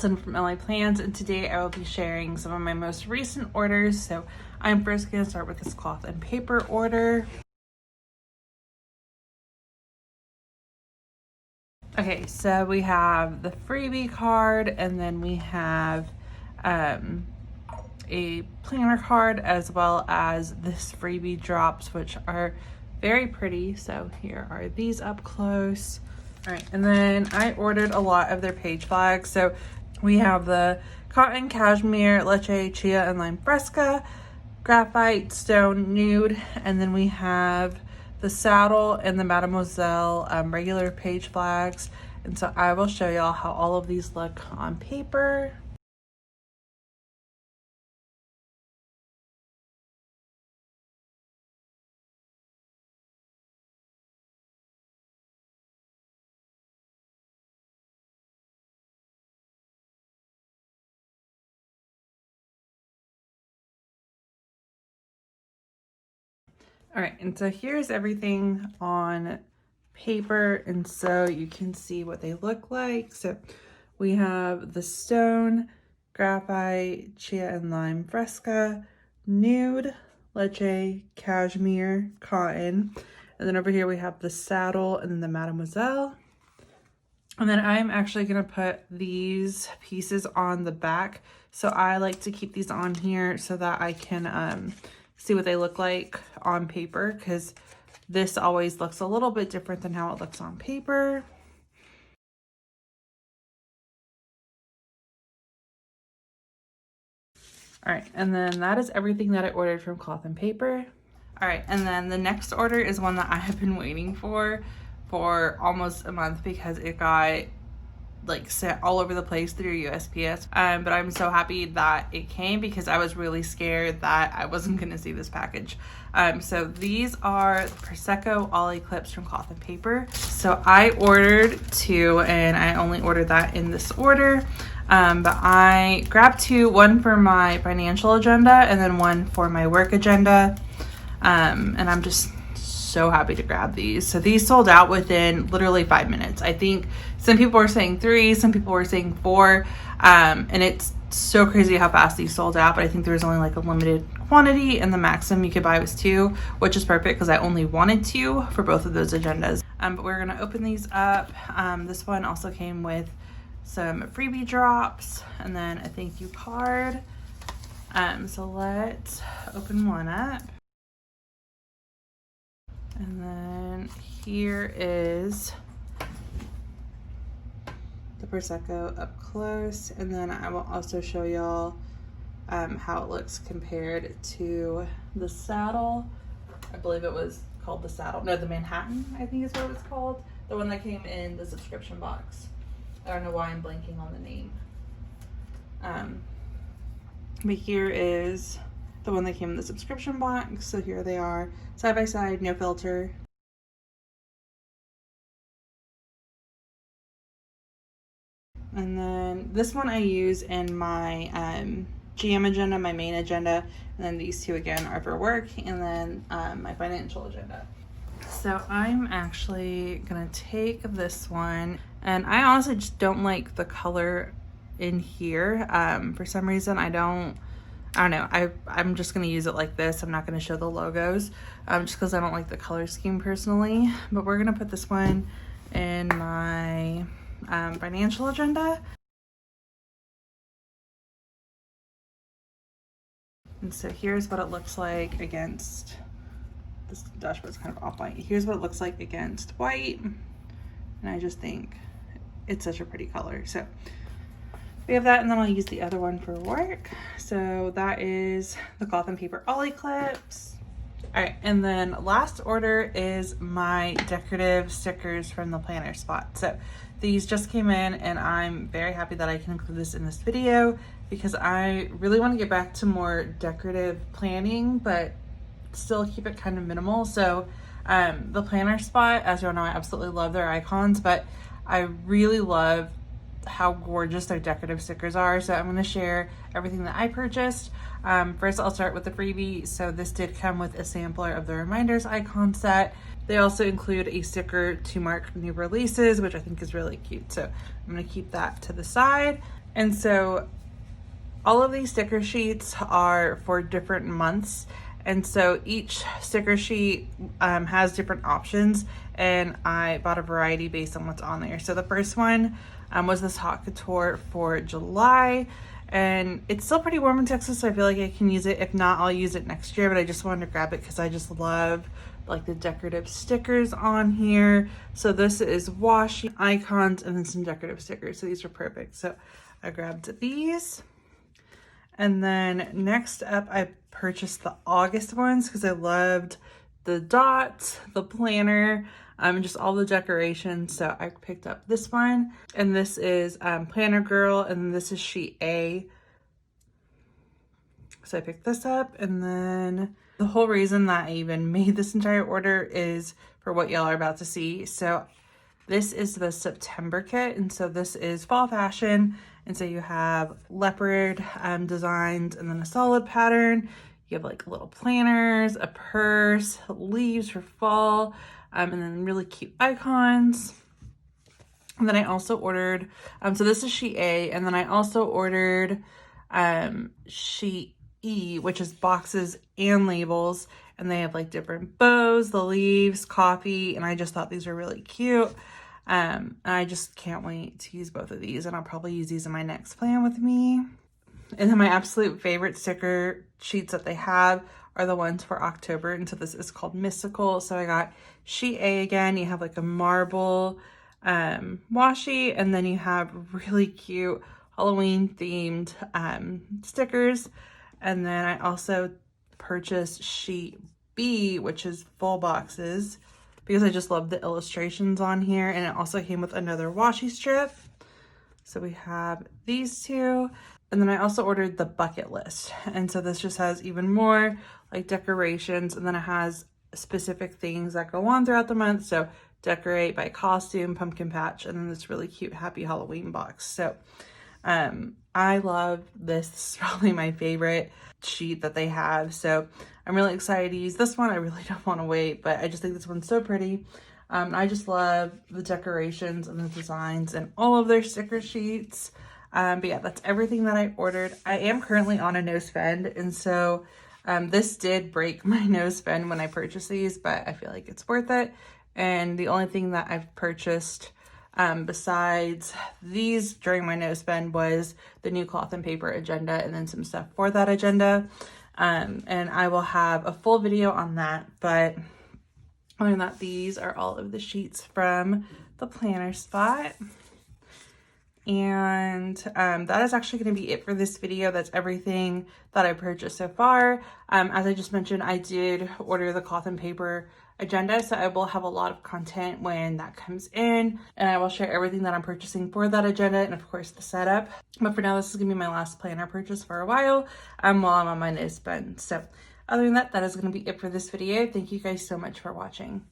Allison from LA Plans, and today I will be sharing some of my most recent orders. So I'm first going to start with this cloth and paper order. Okay, so we have the freebie card, and then we have a planner card, as well as this freebie drops, which are very pretty. So here are these up close. All right, and then I ordered a lot of their page flags. So we have the cotton, cashmere, leche, chia, and lime fresca, graphite, stone, nude, and then we have the saddle and the Mademoiselle regular page flags. And so I will show y'all how all of these look on paper. All right, and so here's everything on paper, and so you can see what they look like. So we have the stone, graphite, chia and lime fresca, nude, leche, cashmere, cotton, and then over here we have the saddle and then the Mademoiselle. And then I'm actually gonna put these pieces on the back. So I like to keep these on here so that I can see what they look like on paper, because this always looks a little bit different than how it looks on paper. All right, and then that is everything that I ordered from Cloth and Paper. All right, and then the next order is one that I have been waiting for almost a month, because it got like sent all over the place through USPS. But I'm so happy that it came, because I was really scared that I wasn't gonna see this package. So these are Prosecco ollie clips from Cloth and Paper. So I ordered two, and I only ordered that in this order. But I grabbed two, one for my financial agenda and then one for my work agenda. And I'm just so happy to grab these. So these sold out within literally 5 minutes. I think some people were saying 3, some people were saying 4, and it's so crazy how fast these sold out. But I think there was only like a limited quantity, and the maximum you could buy was 2, which is perfect because I only wanted 2 for both of those agendas. But we're gonna open these up. This one also came with some freebie drops and then a thank you card. So let's open one up. And then here is the Prosecco up close. And then I will also show y'all how it looks compared to the saddle. I believe it was called the saddle. No, the Manhattan, I think is what it was called. The one that came in the subscription box. I don't know why I'm blanking on the name. But here is the one that came in the subscription box. So here they are, side by side, no filter. And then this one I use in my GM agenda, my main agenda, and then these two again are for work, and then my financial agenda. So I'm actually gonna take this one, and I honestly just don't like the color in here. For some reason I don't know. I'm just gonna use it like this. I'm not gonna show the logos just because I don't like the color scheme personally. But we're gonna put this one in my financial agenda. And so here's what it looks like against, this dashboard's kind of off-white. Here's what it looks like against white. And I just think it's such a pretty color. So we have that, and then I'll use the other one for work. So that is the Cloth and Paper ollie clips. All right, and then last order is my decorative stickers from the planner spot. So these just came in, and I'm very happy that I can include this in this video, because I really want to get back to more decorative planning, but still keep it kind of minimal. So the planner spot, as you all know, I absolutely love their icons, but I really love how gorgeous their decorative stickers are. So I'm going to share everything that I purchased. First, I'll start with the freebie. So this did come with a sampler of the reminders icon set. They also include a sticker to mark new releases, which I think is really cute. So I'm going to keep that to the side. And so all of these sticker sheets are for different months. And so each sticker sheet has different options, and I bought a variety based on what's on there. So the first one was this hot couture for July, and it's still pretty warm in Texas, so I feel like I can use it. If not, I'll use it next year, but I just wanted to grab it because I just love like the decorative stickers on here. So this is washi icons and then some decorative stickers. So these are perfect. So I grabbed these. And then next up, I purchased the August ones because I loved the dots, the planner, and just all the decorations. So I picked up this one, and this is Planner Girl, and this is sheet A. So I picked this up, and then the whole reason that I even made this entire order is for what y'all are about to see. So this is the September kit, and so this is fall fashion. And so you have leopard designs and then a solid pattern. You have like little planners, a purse, leaves for fall, and then really cute icons. And then I also ordered, so this is sheet A, and then I also ordered sheet E, which is boxes and labels, and they have like different bows, the leaves, coffee, and I just thought these were really cute. And I just can't wait to use both of these, and I'll probably use these in my next plan with me. And then my absolute favorite sticker sheets that they have are the ones for October, and so this is called Mystical. So I got sheet A again. You have like a marble washi, and then you have really cute Halloween themed stickers. And then I also purchased sheet B, which is full boxes, because I just love the illustrations on here, and it also came with another washi strip. So we have these two, and then I also ordered the bucket list, and so this just has even more like decorations, and then it has specific things that go on throughout the month. So decorate by costume, pumpkin patch, and then this really cute Happy Halloween box. So I love this. This is probably my favorite sheet that they have. So I'm really excited to use this one. I really don't want to wait, but I just think this one's so pretty. I just love the decorations and the designs and all of their sticker sheets. But yeah, that's everything that I ordered. I am currently on a no spend, and so this did break my no spend when I purchased these, but I feel like it's worth it. And the only thing that I've purchased besides these during my no spend was the new cloth and paper agenda, and then some stuff for that agenda. And I will have a full video on that, but other than that, these are all of the sheets from the planner spot. And that is actually going to be it for this video. That's everything that I purchased so far. As I just mentioned, I did order the cloth and paper agenda, so I will have a lot of content when that comes in, and I will share everything that I'm purchasing for that agenda, and of course the setup. But for now, this is gonna be my last planner purchase for a while while I'm on my no spend. So other than that, that is gonna be it for this video. Thank you guys so much for watching.